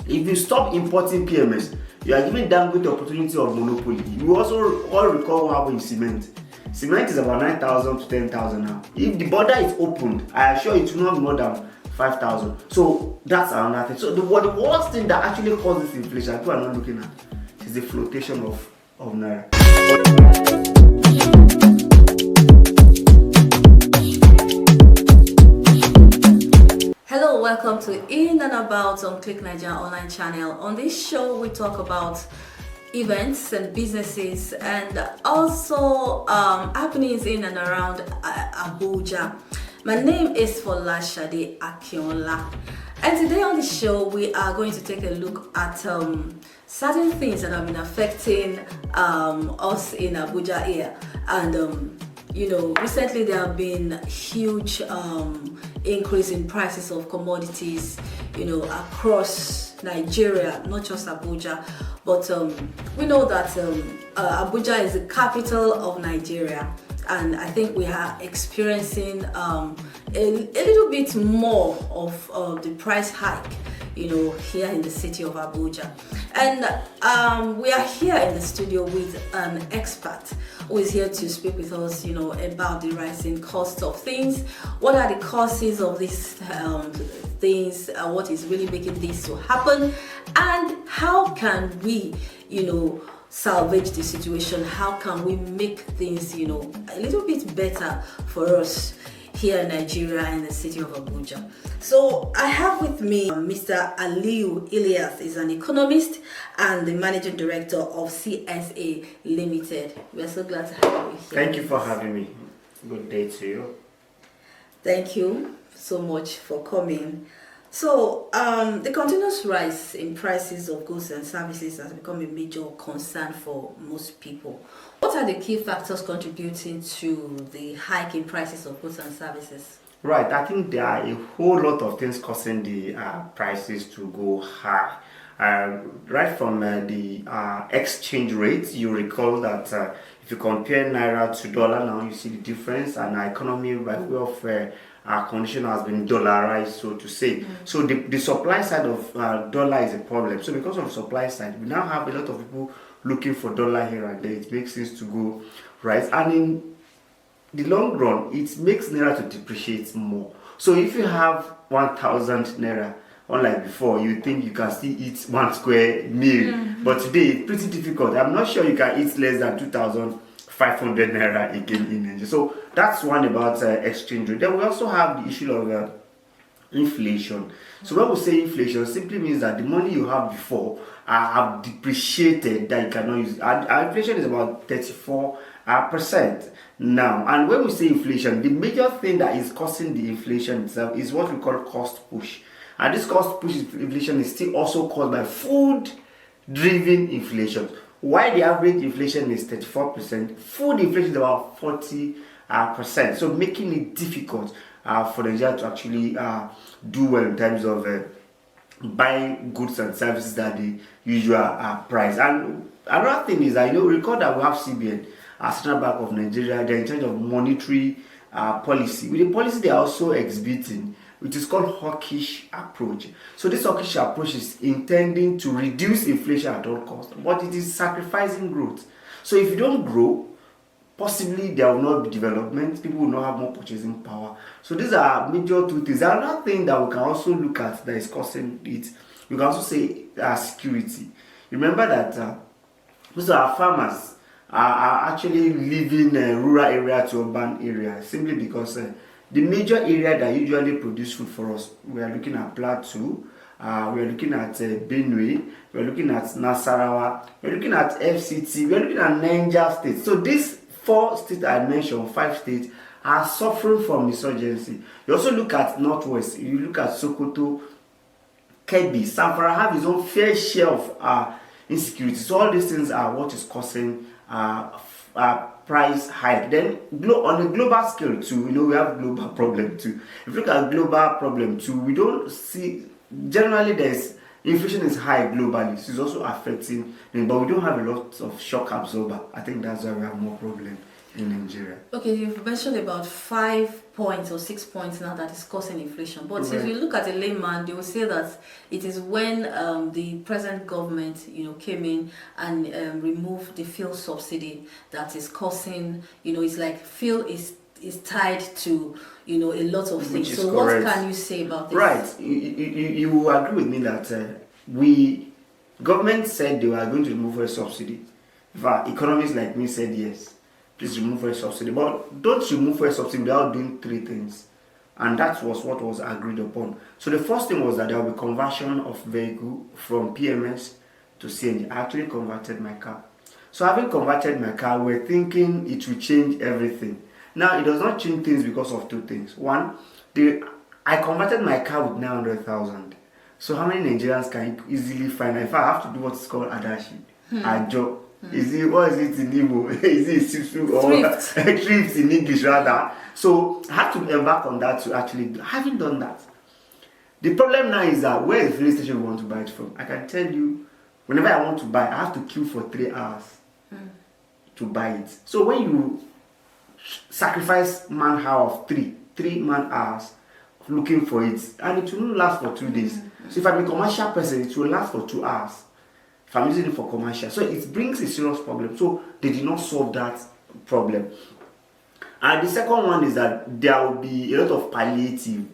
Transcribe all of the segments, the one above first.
If you stop importing PMS, you are giving Dangote the opportunity of monopoly. You also all recall what happened in cement. Cement is about 9,000 to 10,000 now. If the border is opened, I assure you it will not be more than 5,000. So that's another thing. So the worst thing that actually causes inflation, people are not looking at, is the flotation of naira. Hello, welcome to In and About on Click Naija online channel. On this show, we talk about events and businesses and also happenings in and around Abuja. My name is Folashade Akinola, and today on the show we are going to take a look at certain things that have been affecting us in Abuja here. And recently there have been huge increase in prices of commodities, across Nigeria, not just Abuja, but we know that Abuja is the capital of Nigeria, and I think we are experiencing a little bit more of the price hike, here in the city of Abuja. And we are here in the studio with an expert who is here to speak with us, about the rising cost of things. What are the causes of these things? What is really making this to happen? And how can we, salvage the situation? How can we make things, a little bit better for us here in Nigeria in the city of Abuja? So I have with me Mr. Aliyu Ilyas. Is an economist and the managing director of CSA Limited. We are so glad to have you here. Thank you for having me. Good day to you. Thank you so much for coming. So the continuous rise in prices of goods and services has become a major concern for most people. What are the key factors contributing to the hike in prices of goods and services? Right, I think there are a whole lot of things causing the prices to go high. Right from the exchange rate, you recall that if you compare naira to dollar now, you see the difference, and our economy by way of our condition has been dollarized, so to say. So the supply side of dollar is a problem. So because of the supply side, we now have a lot of people looking for dollar here and there. It makes sense to go right, and in the long run, it makes naira to depreciate more. So if you have 1,000 naira, unlike before, you think you can still eat one square meal, but today it's pretty difficult. I'm not sure you can eat less than 2,500 naira again in Nigeria. So that's one about exchange rate. Then we also have the issue of inflation. So when we say inflation, it simply means that the money you have before have depreciated, that you cannot use. Our inflation is about 34% now. And when we say inflation, the major thing that is causing the inflation itself is what we call cost push. And this cost push inflation is still also caused by food-driven inflation. While the average inflation is 34%, food inflation is about 40%. So making it difficult for Nigeria to actually do well in terms of buying goods and services that the usual price. And another thing is that recall that we have CBN, Central Bank of Nigeria. They're in charge of monetary policy. With the policy they are also exhibiting, which is called hawkish approach. So this hawkish approach is intending to reduce inflation at all costs, but it is sacrificing growth. So if you don't grow, possibly there will not be development, people will not have more purchasing power. So these are major two things. Another thing that we can also look at that is causing it, we can also say security. Remember that most of our farmers are actually leaving rural area to urban area simply because the major area that usually produce food for us, we are looking at Plateau, we are looking at Benue, we are looking at Nasarawa, we are looking at FCT, we are looking at Naija state. So these 4 states I mentioned, 5 states, are suffering from insurgency. You also look at Northwest, you look at Sokoto, Kebbi, Zamfara have his own fair share of insecurity. So all these things are what is causing price hike. Then on a global scale too, we have global problem too. If you look at global problem too, we don't see, generally there's inflation is high globally, so it's also affecting, but we don't have a lot of shock absorber. I think that's why we have more problem in Nigeria. Okay, you've mentioned about 5 points or 6 points now that is causing inflation. But Right. if you look at a layman, they will say that it is when the present government, came in and removed the fuel subsidy that is causing, it's like fuel is tied to, a lot of Which things. is So correct. what can you say about this? Right. You will agree with me that government said they were going to remove a subsidy. In fact, economists like me said yes, please remove a subsidy. But don't remove a subsidy without doing three things. And that was what was agreed upon. So the first thing was that there will be conversion of vehicle from PMS to CNG. I actually converted my car. So having converted my car, we're thinking it will change everything. Now, it does not change things because of two things. One, I converted my car with 900,000. So how many Nigerians can easily find? If I have to do what's called adashi, ajo. What is it in Igbo? Is it sifu or thrift in English rather? So I had to embark on that to actually having done that. The problem now is that where is the filling station we want to buy it from? I can tell you, whenever I want to buy, I have to queue for 3 hours to buy it. So when you sacrifice man-hour of three man-hours looking for it, and it will not last for 2 days. So if I'm a commercial person, it will last for 2 hours. If I'm using it for commercial, so it brings a serious problem. So they did not solve that problem. And the second one is that there will be a lot of palliative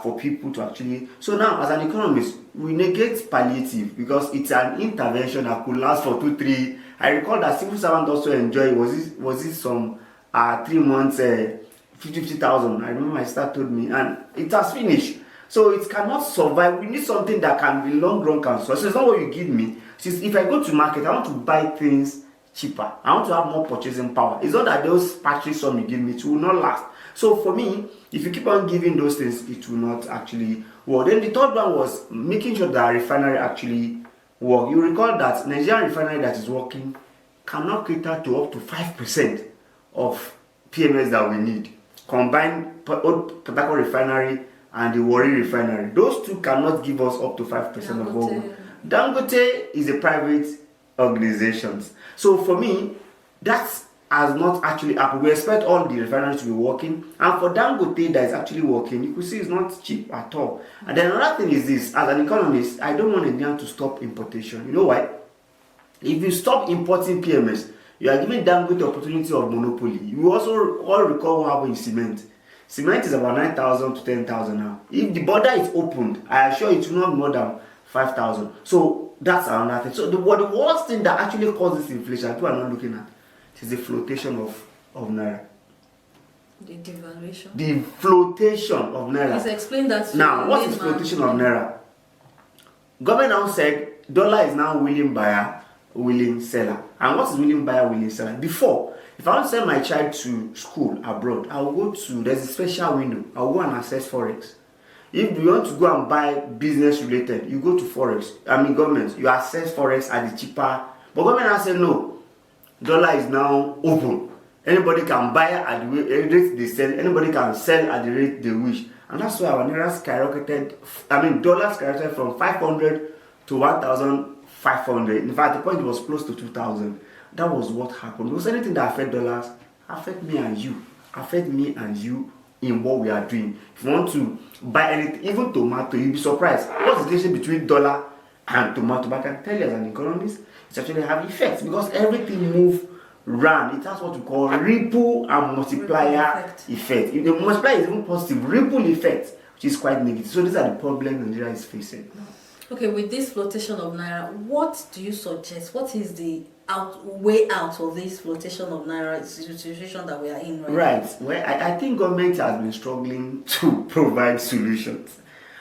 for people to actually. So now, as an economist, we negate palliative because it's an intervention that could last for 2-3. I recall that civil servant also enjoy. Was it some 3 months, 50,000? I remember my sister told me, and it has finished. So it cannot survive. We need something that can be long run can survive. So it's not what you give me. Since if I go to market, I want to buy things cheaper. I want to have more purchasing power. It's not that those patchy sum you give me, it will not last. So for me, if you keep on giving those things, it will not actually work. Then the third one was making sure that refinery actually work. You recall that Nigerian refinery that is working cannot cater to up to 5% of PMS that we need. Combine Port Harcourt refinery and the Warri refinery. Those two cannot give us up to 5% of what. Dangote is a private organization. So for me, that has not actually happened. We expect all the refineries to be working, and for Dangote that is actually working, you could see it's not cheap at all. And then another thing is this: as an economist, I don't want Nigerians to stop importation. You know why? If you stop importing PMS, you are giving Dangote the opportunity of monopoly. You also all recall what happened in cement. Cement is about 9,000 to 10,000 now. If the border is opened, I assure you it will not be more than 5,000. So that's another thing. So the worst thing that actually causes inflation, people are not looking at, is the flotation of Naira. The devaluation. The flotation of Naira. Please explain that to now, what is flotation of Naira? Government now said dollar is now willing buyer, willing seller. And what is willing buyer, willing seller? Before, if I want to send my child to school abroad, I will go to, there's a special window. I will go and access Forex. If you want to go and buy business related, you go to Forex. Government, you access Forex at the cheaper. But government has said no. Dollar is now open. Anybody can buy at the rate they sell. Anybody can sell at the rate they wish. And that's why our Naira skyrocketed. Dollar skyrocketed from 500 to 1,500. In fact, the point was close to 2,000. That was what happened. Because anything that affects dollars affect me and you. Affect me and you in what we are doing. If you want to buy anything, even tomato, you'll be surprised. What's the relation between dollar and tomato? But I can tell you as an economist, it's actually have effects because everything moves round. It has what we call ripple and multiplier effect. If the multiplier is even positive, ripple effect, which is quite negative. So these are the problems Nigeria is facing. Okay, with this flotation of Naira, what do you suggest? What is the way out of this flotation of Naira situation that we are in right now? Well, I think government has been struggling to provide solutions.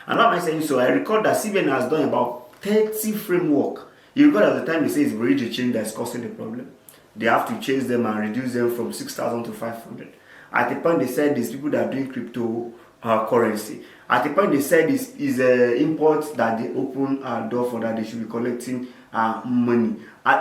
And why am I saying so? I recall that CBN has done about 30 framework. You recall at the time they say it's bridge change that is causing the problem. They have to change them and reduce them from 6,000 to 500. At the point they said these people that are doing crypto currency. At the point they said is imports that they open a door for that they should be collecting money.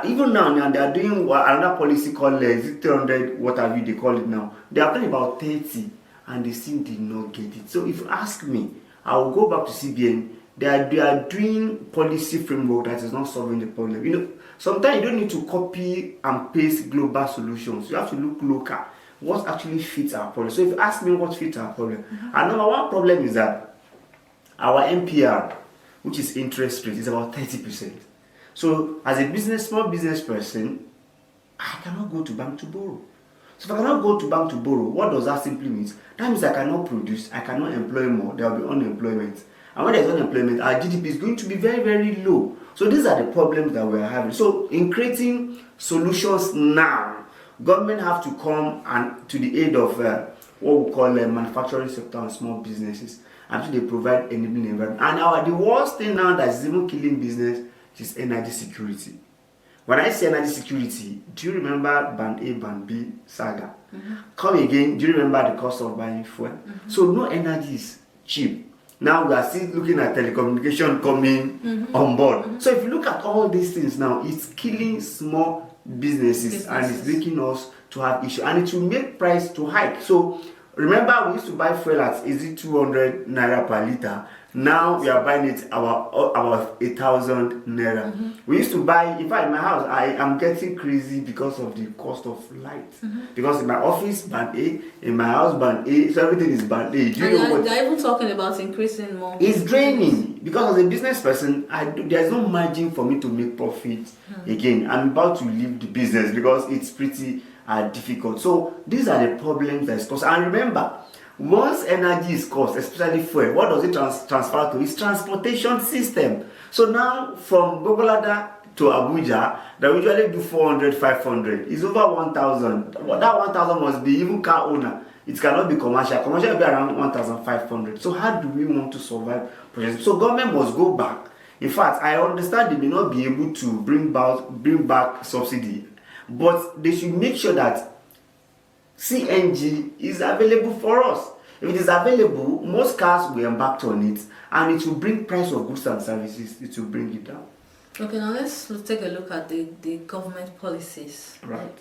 Even now they are doing another policy called 300, what have you they call it now. They have done about 30 and they still did not get it. So if you ask me, I will go back to CBN. They are doing policy framework that is not solving the problem. Sometimes you don't need to copy and paste global solutions. You have to look local. what actually fits our problem. So if you ask me what fits our problem, our number one problem is that our MPR, which is interest rate, is about 30%. So as a small business person, I cannot go to bank to borrow. So if I cannot go to bank to borrow, what does that simply mean? That means I cannot produce, I cannot employ more, there will be unemployment. And when there's unemployment, our GDP is going to be very, very low. So these are the problems that we are having. So in creating solutions now, government have to come and to the aid of what we call manufacturing sector and small businesses, and they provide enabling environment. And the worst thing now that is even killing business is energy security. When I say energy security, do you remember band A, band B saga? Come again, do you remember the cost of buying fuel? So no energy is cheap. Now we are still looking at telecommunication coming on board. So if you look at all these things now, it's killing small businesses and it's making us to have issues. And it will make price to hike. So remember, we used to buy fuel at 200 naira per liter. Now we are buying it about 1,000 naira. We used to buy, in fact, in my house, I am getting crazy because of the cost of light. Because in my office, band A, in my house, band A, so everything is band A. They're even talking about increasing more. It's draining because as a business person, there's no margin for me to make profit again. I'm about to leave the business because it's pretty difficult. So these are the problems that's caused. And remember, once energy is cost, especially fuel, what does it transfer to? It's transportation system. So now from Gogolada to Abuja, they usually do 400, 500. It's over 1,000. That 1,000 must be even car owner. It cannot be commercial. Commercial will be around 1,500. So how do we want to survive? So government must go back. In fact, I understand they may not be able to bring back subsidy, but they should make sure that CNG is available for us. If it is available, most cars will embark on it, and it will bring price of goods and services. It will bring it down. Okay, now let's take a look at the government policies. Right.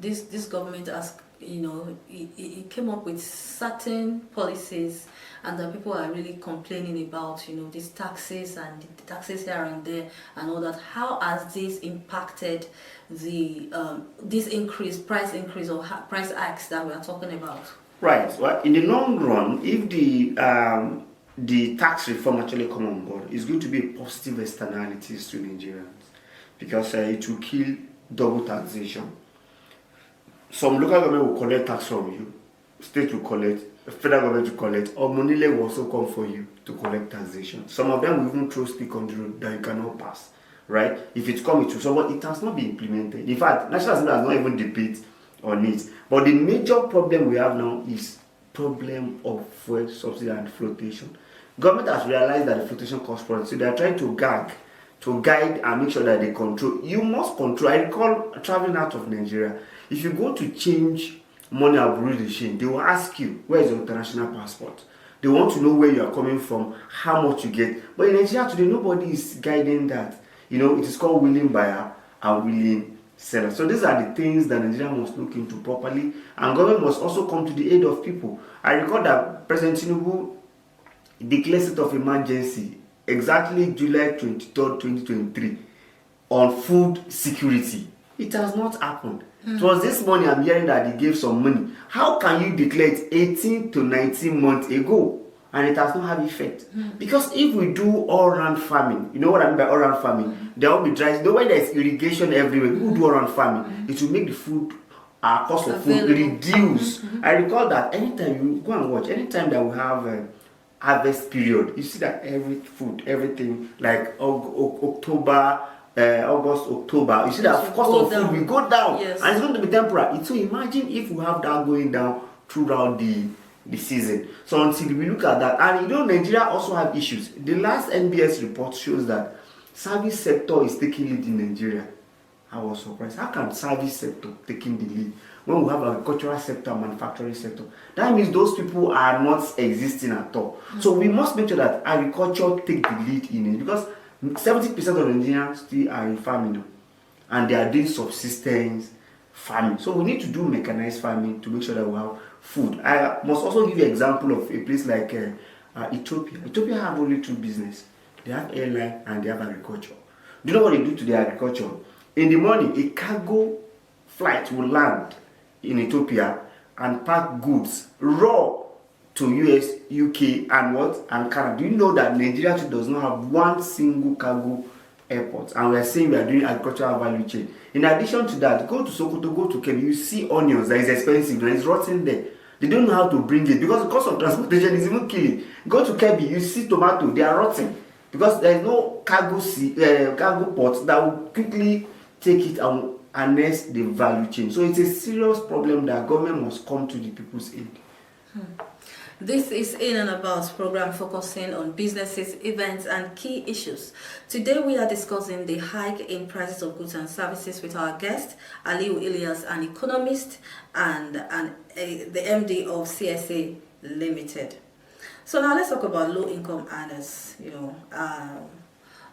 This government has, it came up with certain policies, and the people are really complaining about, these taxes and the taxes here and there and all that. How has this impacted the this price increase or price hikes that we are talking about? Right. Well, in the long run, if the tax reform actually come on board, it's going to be a positive externalities to Nigerians because it will kill double taxation. Some local government will collect tax from you, state will collect, federal government will collect, or Monile will also come for you to collect taxation. Some of them will even throw stick on the road that you cannot pass. Right? If it comes to someone, it has not been implemented. In fact, National Assembly has not even debate on it. But the major problem we have now is problem of fuel subsidy and flotation. Government has realized that the flotation costs problems, so they are trying to guide and make sure that they control. You must control. I recall traveling out of Nigeria. If you go to change money abroad the chain, they will ask you, where is your international passport? They want to know where you are coming from, how much you get. But in Nigeria today, nobody is guiding that. It is called willing buyer and willing seller. So these are the things that Nigeria must look into properly, and government must also come to the aid of people. I recall that President Tinubu declared state of emergency exactly July 23rd, 2023 on food security. It has not happened. It was this morning I'm hearing that he gave some money. How can you declare it 18 to 19 months ago and it has not had effect? Because if we do all-round farming, you know what I mean by all-round farming? There will be dry. When there's irrigation everywhere, people do all-round farming. It will make the food, cost of food reduce. I recall that anytime you go and watch, anytime that we have a harvest period, you see that everything like October, August, October, you see that cost of food will go down, and it's going to be temporary. So imagine if we have that going down throughout the season. So until we look at that, and Nigeria also have issues. The last NBS report shows that service sector is taking lead in Nigeria. I was surprised. How can service sector taking the lead when we have agricultural sector, manufacturing sector? That means those people are not existing at all. So we must make sure that agriculture take the lead in it, because 70% of Nigerians still are in farming and they are doing subsistence farming. So we need to do mechanized farming to make sure that we have food. I must also give you an example of a place like Ethiopia. Ethiopia have only two business. They have airline and they have agriculture. Do you know what they do to their agriculture? In the morning, a cargo flight will land in Ethiopia and pack goods raw to US, UK, and what? And Canada. Do you know that Nigeria does not have one single cargo airport? And we are saying we are doing agricultural value chain. In addition to that, go to Sokoto, go to Kebbi, you see onions that is expensive, that is rotten there. They don't know how to bring it because the cost of transportation is even killing. Go to Kebbi, you see tomato, they are rotten because there is no cargo port that will quickly take it and harness the value chain. So it's a serious problem that government must come to the people's aid. This is In and About program focusing on businesses, events, and key issues. Today we are discussing the hike in prices of goods and services with our guest, Aliu Ilyas, an economist and the MD of CSA Limited. So now let's talk about low-income earners.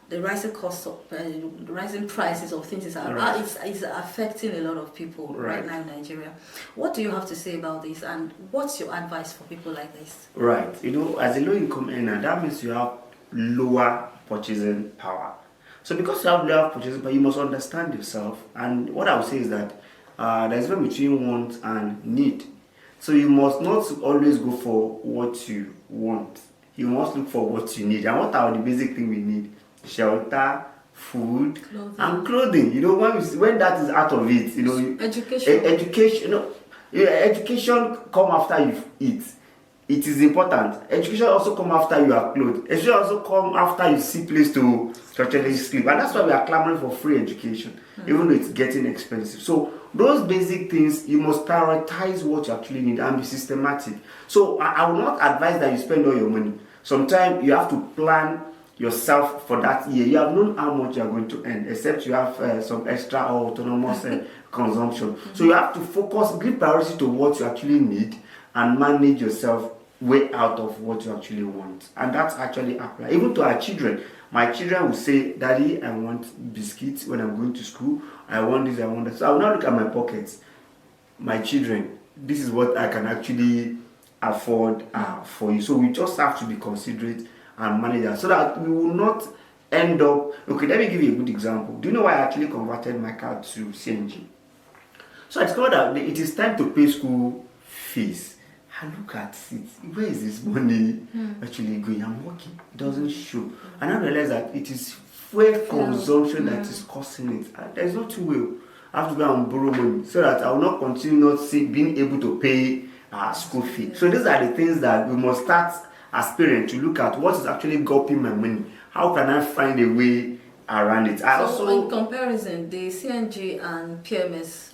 The rising cost of the rising prices of things is affecting a lot of people right now in Nigeria. What do you have to say about this, and what's your advice for people like this? Right. As a low-income earner, that means you have lower purchasing power. So because you have lower purchasing power, you must understand yourself. And what I would say is that there's a difference between want and need. So you must not always go for what you want. You must look for what you need. And what are the basic things we need? Shelter, food, and clothing. When that is out of it, education come after you eat. It is important. Education also come after you are clothed. Education also come after you see place to actually sleep. And that's why we are clamoring for free education, even though it's getting expensive. So those basic things, you must prioritize what you actually need and be systematic. So I will not advise that you spend all your money. Sometimes you have to plan yourself for that year. You have known how much you are going to earn, except you have some extra or autonomous consumption. So you have to focus, give priority to what you actually need, and manage yourself way out of what you actually want. And that's actually apply even to our children. My children will say, "Daddy, I want biscuits when I'm going to school. I want this, I want that." So I will not look at my pockets. My children, this is what I can actually afford for you. So we just have to be considerate and manage that, so that we will not end up. Okay, let me give you a good example. Do you know why I actually converted my car to CNG? So I discovered that it is time to pay school fees. I look at it. Where is this money actually going? I'm working. It doesn't show. And I realize that it is fuel consumption that is causing it. There's no two way. I have to go and borrow money so that I will not continue not being able to pay school fee. So these are the things that we must start as parents to look at. What is actually gulping my money? How can I find a way around it? In comparison, the CNG and PMS,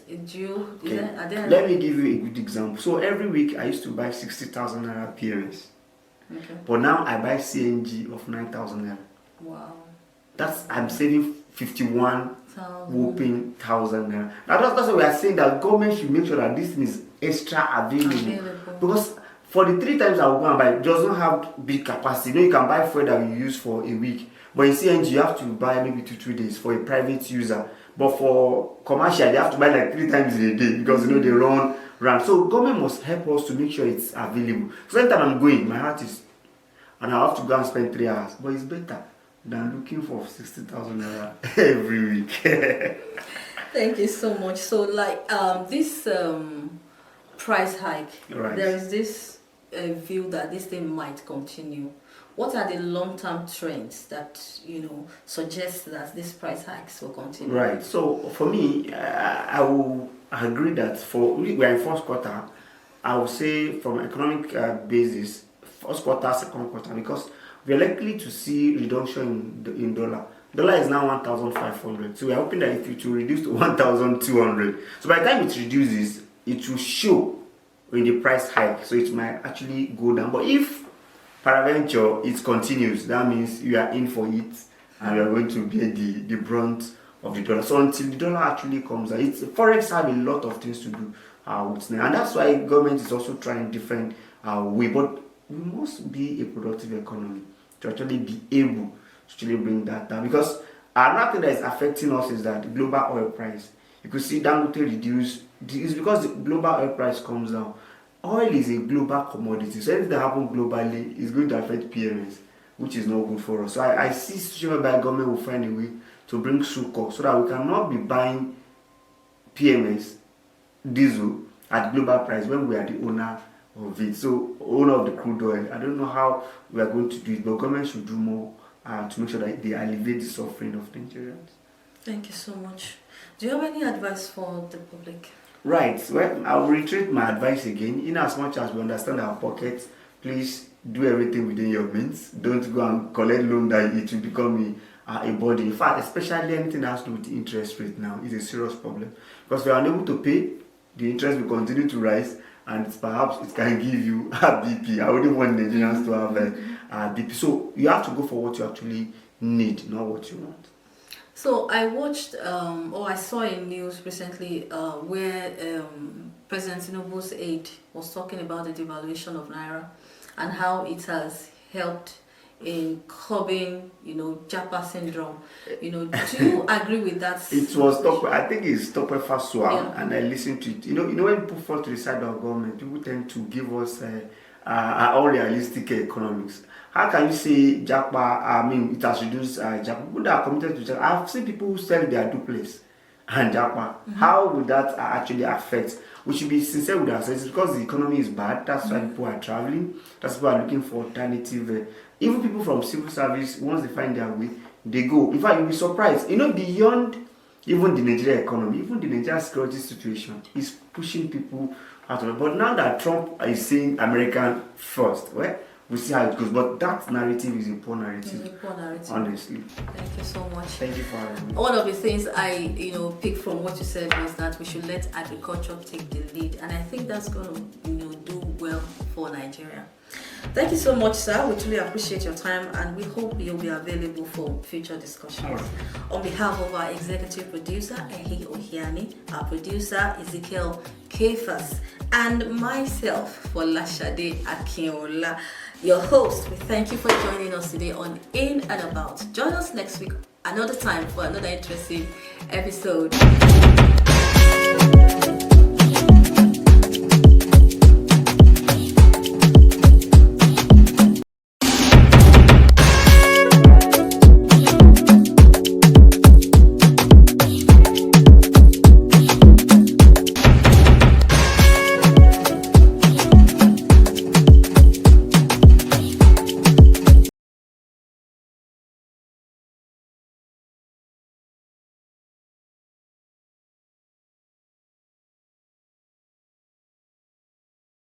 let me give you a good example. So every week I used to buy 60,000 naira PMS. Okay. But now I buy CNG of 9,000 naira. Wow. I'm saving 51,000 naira. Now that's why we are saying that government should make sure that this is extra available. Because for the 3 times I will go and buy, it does not have big capacity. You can buy fuel that you use for a week. But in CNG, you have to buy maybe 2-3 days for a private user. But for commercial, they have to buy like 3 times in a day because they run. So government must help us to make sure it's available. So anytime I'm going, my heart is, and I have to go and spend 3 hours. But it's better than looking for 60,000 naira every week. Thank you so much. So this price hike, there is this view that this thing might continue. What are the long-term trends that suggest that this price hikes will continue? Right. So for me, I will agree that we are in first quarter. I will say from economic basis, first quarter, second quarter, because we are likely to see reduction in dollar. Dollar is now 1,500. So we are hoping that it will reduce to 1,200. So by the time it reduces, it will show in the price hike. So it might actually go down. But if peradventure it continues, that means you are in for it and you are going to bear the brunt of the dollar. So until the dollar actually comes down, Forex have a lot of things to do with now. And that's why government is also trying different way. But we must be a productive economy to actually be able to actually bring that down. Because another thing that is affecting us is that the global oil price. You could see Dangote reduce. It's because the global oil price comes down. Oil is a global commodity. So anything that happens globally is going to affect PMS, which is not good for us. So I see situation whereby government will find a way to bring sugar so that we cannot be buying PMS, diesel, at global price when we are the owner of it. So owner of the crude oil. I don't know how we are going to do it, but government should do more to make sure that they alleviate the suffering of Nigerians. Thank you so much. Do you have any advice for the public? Right. Well, I'll reiterate my advice again. In as much as we understand our pockets, please do everything within your means. Don't go and collect loan that it will become a body. In fact, especially anything that has to do with the interest rate now is a serious problem. Because if you are unable to pay, the interest will continue to rise, and perhaps it can give you a BP. I wouldn't want Nigerians to have a BP. So you have to go for what you actually need, not what you want. So I watched, or I saw in news recently where President Tinubu's aide was talking about the devaluation of Naira and how it has helped in curbing, Japa syndrome. Do you agree with that? It was I think it's Tope Fasua, and I listened to it. When people fall to the side of government, people tend to give us all realistic economics. How can you say Japa? It has reduced Japa. People that are committed to Japa, I've seen people who sell their duplex and Japa. How would that actually affect? We should be sincere with ourselves because the economy is bad. That's why people are traveling. That's why people are looking for alternative. Even people from civil service, once they find their way, they go. In fact, you'll be surprised. Beyond even the Nigerian economy, even the Nigerian security situation is pushing people out of it. But now that Trump is saying American first, well, we'll see how it goes. But that narrative is a poor narrative. It's a poor narrative. Honestly. Thank you so much. Thank you for having me. One of the things I, picked from what you said was that we should let agriculture take the lead, and I think that's going to, do well for Nigeria. Thank you so much, sir. We truly appreciate your time, and we hope you'll be available for future discussions. Right. On behalf of our executive producer, Ehi Ohiani, our producer, Ezekiel Kefas, and myself, Folashade Akinola, your host, we thank you for joining us today on In and About. Join us next week, another time, for another interesting episode.